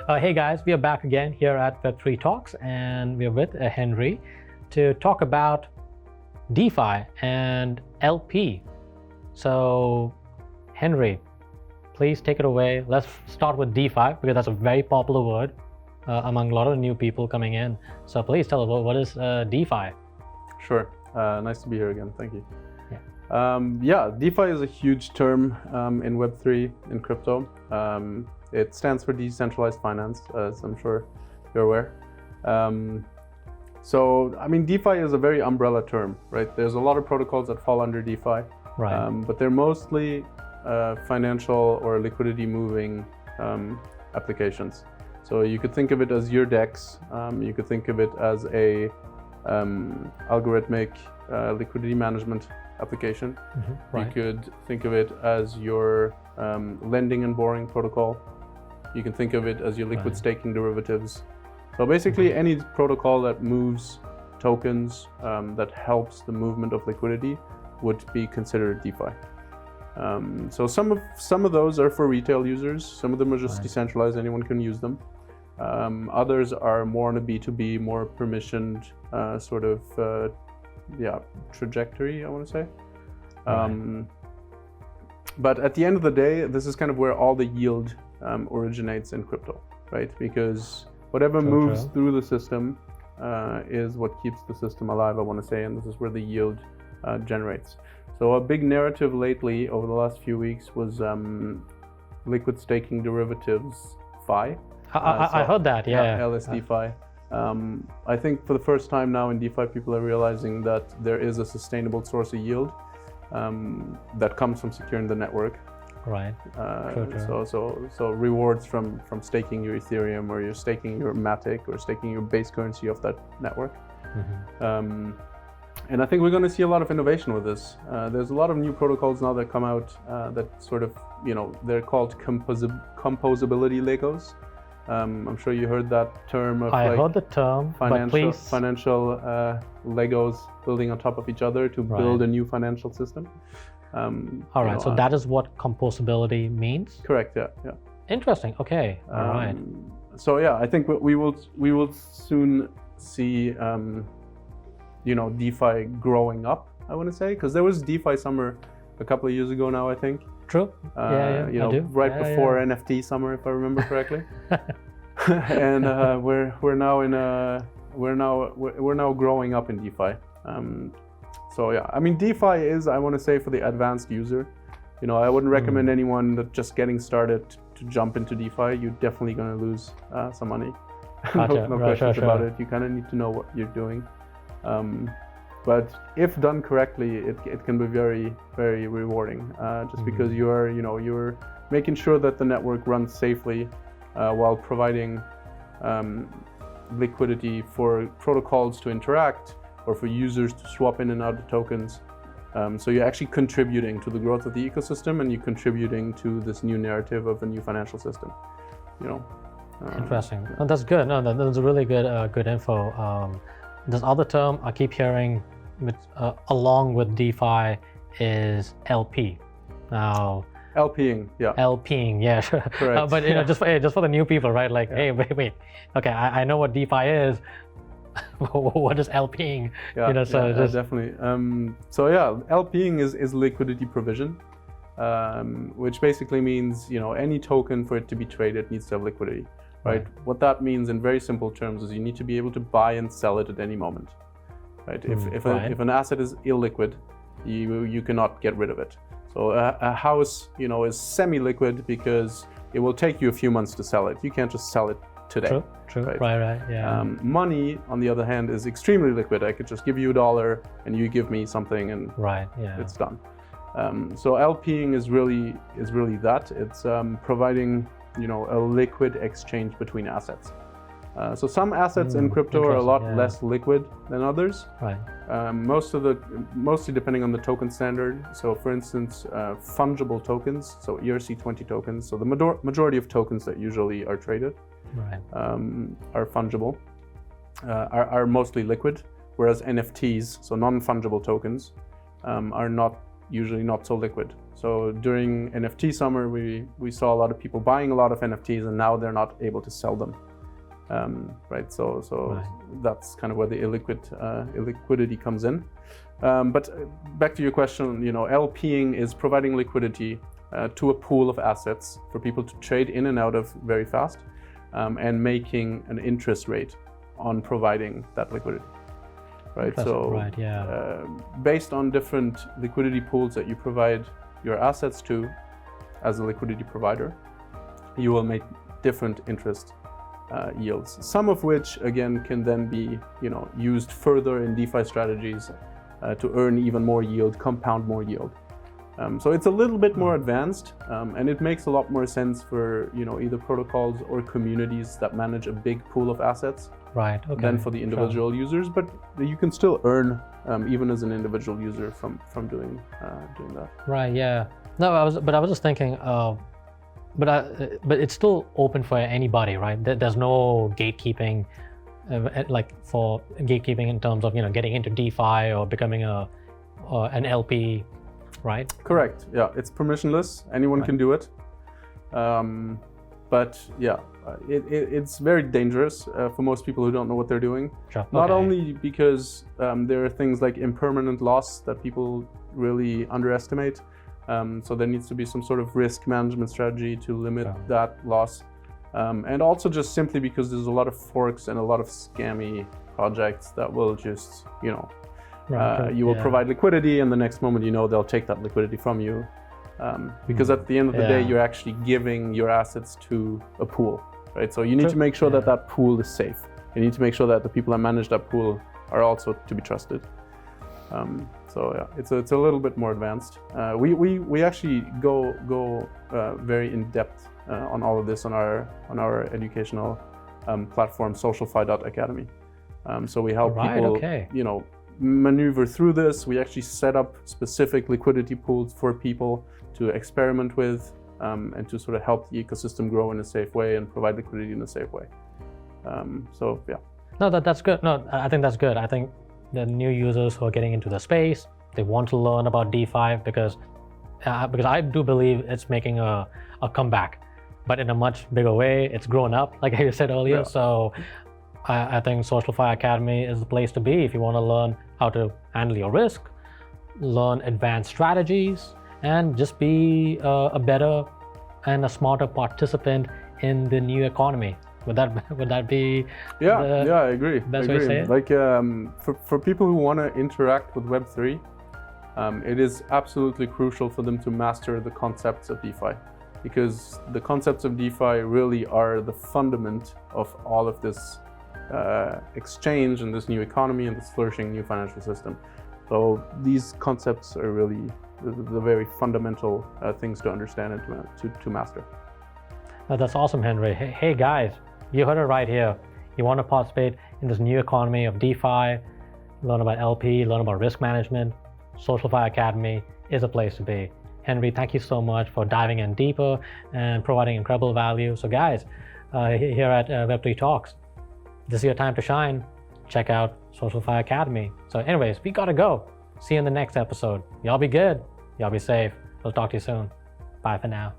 Hey guys, we are back again here at Web3 Talks, and we're with Henri to talk about DeFi and LP. So, Henri, please take it away. Let's start with DeFi because that's a very popular word among a lot of new people coming in. So please tell us what is DeFi? Sure. Nice to be here again. Thank you. Yeah, DeFi is a huge term in Web3, in crypto. It stands for Decentralized Finance, as I'm sure you're aware. So, I mean, DeFi is a very umbrella term, right? There's a lot of protocols that fall under DeFi, right? But they're mostly financial or liquidity moving applications. So you could think of it as your DEX. You could think of it as a algorithmic liquidity management application. Right. You could think of it as your lending and borrowing protocol. You can think of it as your liquid staking derivatives. So basically any protocol that moves tokens that helps the movement of liquidity would be considered DeFi. So some of those are for retail users. Some of them are just decentralized, anyone can use them. Others are more on a B2B, more permissioned sort of trajectory, I want to say. But at the end of the day, this is kind of where all the yield originates in crypto, right? Because whatever moves through the system is what keeps the system alive, I want to say, and this is where the yield generates. So a big narrative lately over the last few weeks was liquid staking derivatives FI. I heard that, yeah. LSDFi. I think for the first time now in DeFi, people are realizing that there is a sustainable source of yield that comes from securing the network. Right. So rewards from staking your Ethereum, or you're staking your Matic, or staking your base currency of that network. And I think we're going to see a lot of innovation with this. There's a lot of new protocols now that come out that sort of, they're called composability Legos. I'm sure you heard that term. I heard the term, but please. Financial Legos building on top of each other to build a new financial system. All right, so that is what composability means? Correct, yeah. Interesting, okay, all right. So yeah, I think we will soon see DeFi growing up, I want to say, because there was DeFi summer a couple of years ago now, I think. True. I do. Right before NFT summer, if I remember correctly. And we're now growing up in DeFi. So yeah, I mean, DeFi is, I want to say, for the advanced user. I wouldn't recommend anyone that just getting started to jump into DeFi. You're definitely going to lose some money. No questions about it. You kind of need to know what you're doing. But if done correctly, it can be very, very rewarding. Just because you're making sure that the network runs safely while providing liquidity for protocols to interact or for users to swap in and out of tokens. So you're actually contributing to the growth of the ecosystem, and you're contributing to this new narrative of a new financial system. Interesting. Oh, that's good. No, that's a really good info. This other term I keep hearing along with DeFi is LP. Now, LPing, yeah. LPing, yeah. Correct. But just for the new people, right? Like, hey, wait. Okay, I know what DeFi is. What is LPing? Definitely. So yeah, LPing is liquidity provision, which basically means any token for it to be traded needs to have liquidity. Right. What that means in very simple terms is you need to be able to buy and sell it at any moment. Right. If an asset is illiquid, you cannot get rid of it. So a house, is semi-liquid because it will take you a few months to sell it. You can't just sell it today. True. Right. Yeah. Money, on the other hand, is extremely liquid. I could just give you $1 and you give me something, and it's done. So LPing is really that. It's providing a liquid exchange between assets. So some assets in crypto are a lot less liquid than others. Right. Mostly depending on the token standard. So for instance, fungible tokens, so ERC20 tokens, so the majority of tokens that usually are traded are fungible, are mostly liquid, whereas NFTs, so non-fungible tokens, are usually not so liquid. So during NFT summer, we saw a lot of people buying a lot of NFTs, and now they're not able to sell them. Right. So Right. that's kind of where the illiquidity comes in. But back to your question, LPing is providing liquidity to a pool of assets for people to trade in and out of very fast, and making an interest rate on providing that liquidity. Right. So right, yeah. Based on different liquidity pools that you provide your assets to as a liquidity provider, you will make different interest yields, some of which again can then be used further in DeFi strategies to earn even more yield, compound more yield. So it's a little bit more advanced, and it makes a lot more sense for either protocols or communities that manage a big pool of assets, Right. Okay. than for the individual users. But you can still earn even as an individual user from doing that. Right. Yeah. No, I was just thinking. But it's still open for anybody, right? There's no gatekeeping, like for gatekeeping in terms of getting into DeFi or becoming an LP, right? Correct. Yeah, it's permissionless. Anyone Right. can do it. But yeah, it's very dangerous for most people who don't know what they're doing. Sure. Not Okay. only because there are things like impermanent loss that people really underestimate. So there needs to be some sort of risk management strategy to limit Sure. that loss. And also just simply because there's a lot of forks and a lot of scammy projects that will just, Right. you will Yeah. provide liquidity, and the next moment they'll take that liquidity from you. Because at the end of the day, Yeah. you're actually giving your assets to a pool, right? So you need to True. make sure that Yeah. that pool is safe. You need to make sure that the people that manage that pool are also to be trusted. So yeah, it's a little bit more advanced. We actually go very in depth on all of this on our educational platform, SocialFi Academy. So we help Right, people, okay. maneuver through this. We actually set up specific liquidity pools for people to experiment with, and to sort of help the ecosystem grow in a safe way and provide liquidity in a safe way. So yeah. No, that's good. No, I think that's good. I think the new users who are getting into the space, they want to learn about DeFi because I do believe it's making a comeback, but in a much bigger way. It's grown up, like I said earlier. Yeah. So I think SocialFi Academy is the place to be if you want to learn how to handle your risk, learn advanced strategies, and just be a better and a smarter participant in the new economy. Would that be? Yeah, I agree. best I way to agree. say it? Like for people who want to interact with Web3, it is absolutely crucial for them to master the concepts of DeFi, because the concepts of DeFi really are the fundament of all of this exchange and this new economy and this flourishing new financial system. So these concepts are really the very fundamental things to understand and to master. That's awesome, Henry. Hey guys, you heard it right here. You want to participate in this new economy of DeFi, learn about LP, learn about risk management, SocialFi Academy is a place to be. Henry, thank you so much for diving in deeper and providing incredible value. So guys, here at Web3 Talks, this is your time to shine. Check out SocialFi Academy. So anyways, we gotta go. See you in the next episode. Y'all be good. Y'all be safe. We'll talk to you soon. Bye for now.